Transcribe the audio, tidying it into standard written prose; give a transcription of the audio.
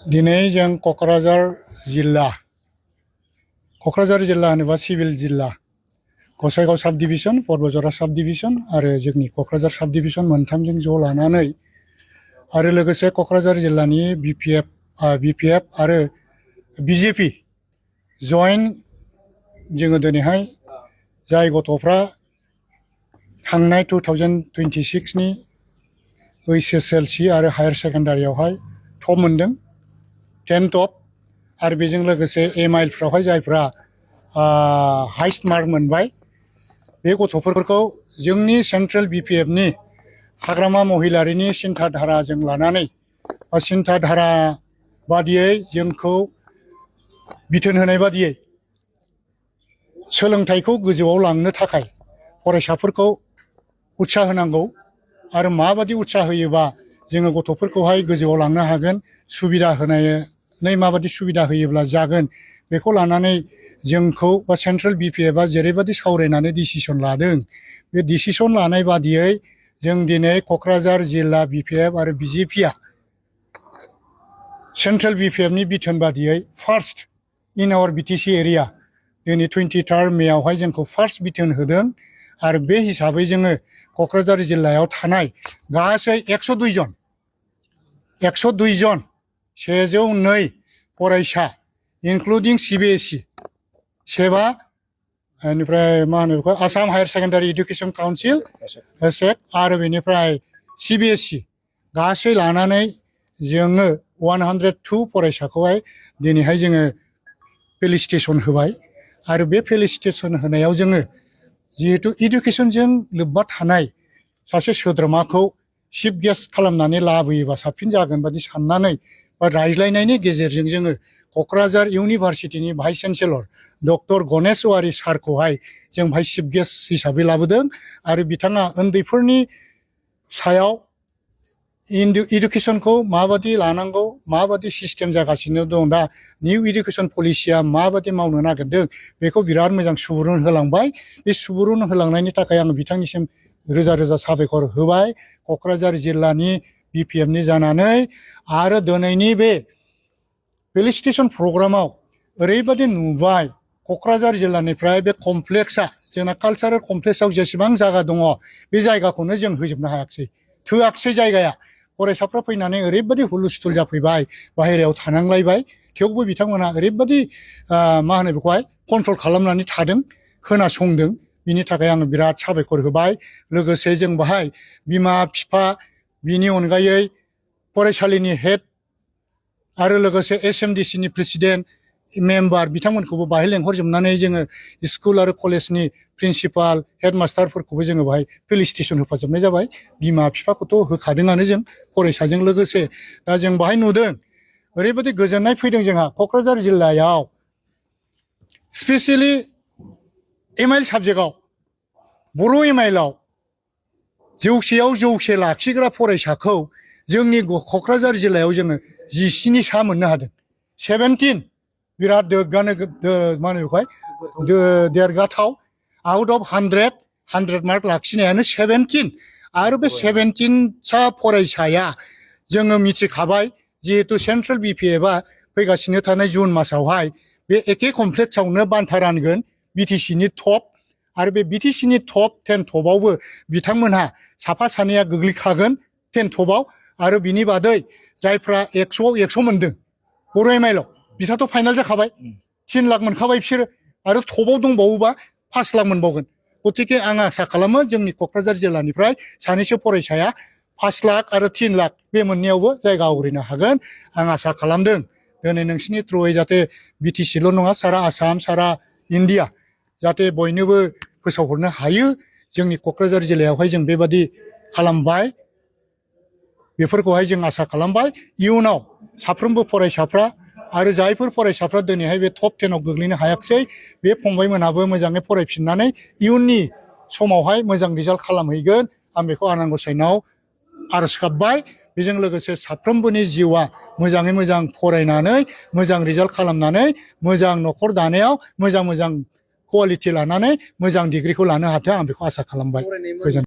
दिनै जों क'क्राझार जिल्ला होनोबा सिभिल जिल्ला गसाइगाव साब डिभिजन पर्बतझरा साब डिभिजन आरो जोंनि क'क्राझार साब डिभिजन मोनथामजों ज' लानानै आरो लोगोसे क'क्राझार जिल्लानि बिपिएफ आरो बिजेपि जयेन्ट जोङो दिनैहाय जाय गथ'फ्रा थांनाय 2026 नि एसएसएलसि आरो हायार सेकेन्डारियावहाय टप मोनदों 10 टप आरो बेजों लोगोसे एमआइलफ्रावहाय जायफ्रा हाइस्ट मार्क मोनबाय बे गथ'फोरखौ जोंनि सेन्ट्रेल बिपिएफनि हाग्रामा महिलारिनि सिन्था धाराजों लानानै सिन्था धारा बादियै जोंखौ बिथोन होनाय बादियै सोलोंथाइखौ गोजौआव लांनो थाखाय फरायसाफोरखौ उत्साह होनांगौ आरो माबादि उत्साह होयोबा जोङो गथ'फोरखौहाय गोजौआव लांनो हागोन सुबिदा होनानै माबादि सुबिदा होयोब्ला जागोन बेखौ लानानै जोंखौ बा सेन्ट्रेल बिपिएफआ जेरैबादि सावरायनानै डिसिसन लादों बे डिसिसन लानाय बादियै जों दिनै क'क्राझार जिल्ला बिपिएफ आरो बिजेपिआ सेन्ट्रेल बिपिएफनि बिथोन बादियै first in our BTC area दिनै 23 मेआवहाय जोंखौ फार्स्ट बिथोन होदों आरो बे हिसाबै जोङो क'क्राझार जिल्लायाव थानाय गासै 102 जन 102 फरायसा इनक्लुडिं सिबिएसइ सेबा बेनिफ्राय मा होनो बेखौ Assam higher secondary education council AHSEC आरो बेनिफ्राय सिबिएसइ गासै लानानै जोङो 102 फरायसाखौहाय दिनैहाय जोङो फेलिसिटेसन होबाय आरो बे फेलिसिटेसन होनायाव जोङो जिहेतु इडुकेसनजों लोब्बा थानाय सासे सोद्रोमाखौ चिफ गेस्ट खालामनानै लाबोयोबा साबसिन जागोन बादि साननानै बा रायज्लायनायनि गेजेरजों जोङो क'क्राझार इउनिभारसिटिनि vice chancellor doctor Ganesh Owary सारखौहाय जों भाइस चिफ गेस्ट हिसाबै लाबोदों आरो बिथाङा उन्दैफोरनि सायाव इडुकेसनखौ माबादि लानांगौ माबादि सिस्टेम जागासिनो दं दा निउ इडुकेसन पलिसिया माबादि मावनो नागिरदों बेखौ बिराद मोजां सुबुरुन होलांबाय बे सुबुरुन होलांनायनि थाखाय आं बिथांनिसिम रोजा रोजा साबायखर होबाय क'क्राझार जिल्लानि बिपिएफनि जानानै आरो दिनैनि बे फेलिसिटेसन प्रग्रामाव ओरैबादि नुबाय क'क्राझार जिल्लानिफ्राय बे कमप्लेक्सआ जोंना कालचारेल कमप्लेक्सआव जेसेबां जायगा दङ बे जायगाखौनो जों होजोबनो हायाखिसै थोआखिसै जायगाया फरायसाफ्रा फैनानै ओरैबादि हुलुस्थुल जाफैबाय बाहेरायाव थानांलायबाय थेवबो बिथांमोना ओरैबादि मा होनो बेखौहाय कन्ट्रल खालामनानै थादों खोनासंदों बिनि थाखाय आङो बिराद साबायखर होबाय लोगोसे जों बाहाय बिमा बिफा बिनि अनगायै फरायसालिनि हेड आरो लोगोसे एसएमडिसिनि प्रेसिडेन्ट मेम्बार बिथांमोनखौबो बाहाय लेंहरजोबनानै जोङो स्कुल आरो कलेजनि प्रिन्सिपाल हेडमास्टारफोरखौबो जोङो बाहाय फेलिसिटेसन होफाजोबनाय जाबाय बिमा बिफाखौथ' होखादोंआनो जों फरायसाजों लोगोसे दा जों बाहाय नुदों ओरैबादि गोजोननाय फैदों जोंहा क'क्राझार जिल्लायाव स्पेसियेलि एमआइल साबजेक्टआव बर' एमआइलआव 100आव 100 लाखिग्रा फरायसाखौ जोंनि क'क्राझार जिल्लायाव जोङो 17 सा मोननो हादों 17 बिराद मा होनो बेखौहाय देरगाथाव आउट अफ 100 मार्क लाखिनायानो 17 आरो बे 17 सा फरायसाया जोङो मिथिखाबाय जिहेतु सेन्ट्रेल बिपिएफआ फैगासिनो थानाय जुन मासावहाय बे एखे कमप्लेक्सआवनो बान्था रानगोन बिटिसिनि टप आरो बे बिटिसिनि टप 10 टपआवबो बिथांमोनहा साफा सानैया गोग्लैखागोन 10 टपआव आरो बिनि बादै जायफ्रा 100आव 100 मोनदों बर' एमआइलआव बिसोरथ' फाइनाल जाखाबाय 3 लाख मोनखाबाय बिसोरो आरो टपआव दंबावोबा 5 लाख मोनबावगोन गतिके आं आसा खालामो जोंनि क'क्राझार जिल्लानिफ्राय सानैसो फरायसाया 5 लाख आरो 3 लाख बे मोननैयावबो जायगा आवग्रिनो हागोन आं आसा खालामदों दिनै नोंसिनि थ्रुयै जाहाथे बिटिसिल' नङा सारा आसाम सारा इन्डिया जाहाथे बयनोबो फोसावहरनो हायो जोंनि क'क्राझार जिल्लायावहाय जों बेबादि खालामबाय बेफोरखौहाय जों आसा खालामबाय इयुनाव साफ्रोमबो फरायसाफ्रा आरो जायफोर फरायसाफ्रा दिनैहाय बे टप 10 आव गोग्लैनो हायाखिसै बे फंबायमोनहाबो मोजाङै फरायफिननानै इयुननि समावहाय मोजां रिजाल्ट खालामहैगोन आं बेखौ आनान गसाइनाव आरज गाबबाय बेजों लोगोसे साफ्रोमबोनि जिउआ मोजाङै मोजां फरायनानै मोजां रिजाल्ट खालामनानै मोजां न'खर दानायाव मोजां क्वालिटि लानानै मोजां डिग्रिखौ लानो हाथों आं बेखौ आसा खालामबाय गोजोन्थों।